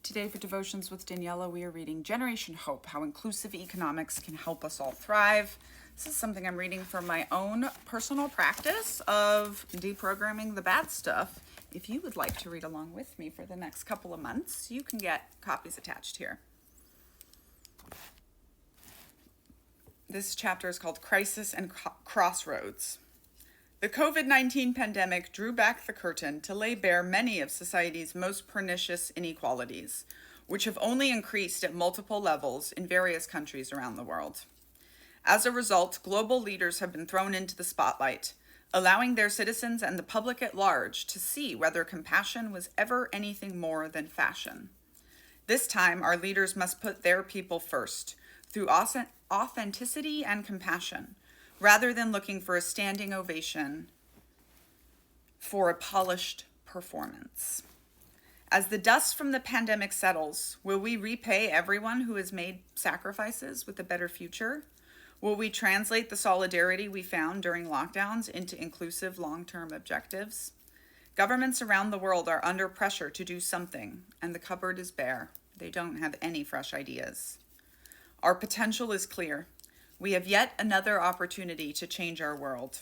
Today for Devotions with Daniella, we are reading Generation Hope, How Inclusive Economics Can Help Us All Thrive. This is something I'm reading from my own personal practice of deprogramming the bad stuff. If you would like to read along with me for the next couple of months, you can get copies attached here. This chapter is called Crisis and Crossroads. The COVID-19 pandemic drew back the curtain to lay bare many of society's most pernicious inequalities, which have only increased at multiple levels in various countries around the world. As a result, global leaders have been thrown into the spotlight, allowing their citizens and the public at large to see whether compassion was ever anything more than fashion. This time, our leaders must put their people first, through authenticity and compassion, rather than looking for a standing ovation for a polished performance. As the dust from the pandemic settles, will we repay everyone who has made sacrifices with a better future? Will we translate the solidarity we found during lockdowns into inclusive long-term objectives? Governments around the world are under pressure to do something, and the cupboard is bare. They don't have any fresh ideas. Our potential is clear. We have yet another opportunity to change our world.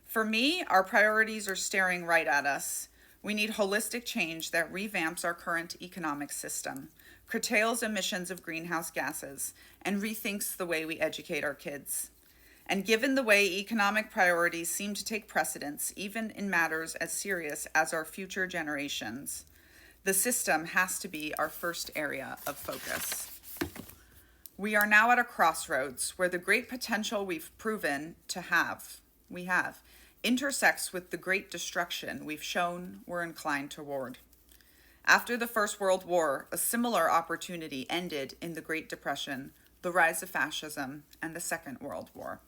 For me, our priorities are staring right at us. We need holistic change that revamps our current economic system, curtails emissions of greenhouse gases, and rethinks the way we educate our kids. And given the way economic priorities seem to take precedence, even in matters as serious as our future generations, the system has to be our first area of focus. We are now at a crossroads where the great potential we've proven we have, intersects with the great destruction we've shown we're inclined toward. After the First World War, a similar opportunity ended in the Great Depression, the rise of fascism, and the Second World War.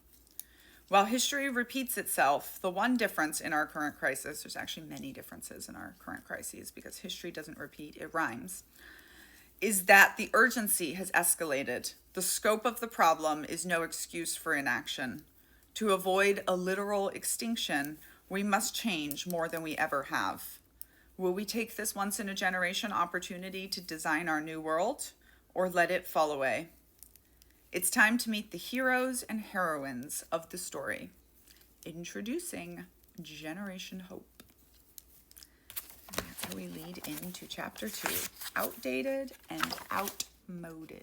While history repeats itself, the one difference in our current crisis, there's actually many differences in our current crises because history doesn't repeat, it rhymes, is that the urgency has escalated. The scope of the problem is no excuse for inaction. To avoid a literal extinction, we must change more than we ever have. Will we take this once-in-a-generation opportunity to design our new world, or let it fall away? It's time to meet the heroes and heroines of the story. Introducing Generation Hope. That's how we lead into chapter 2, outdated and outmoded.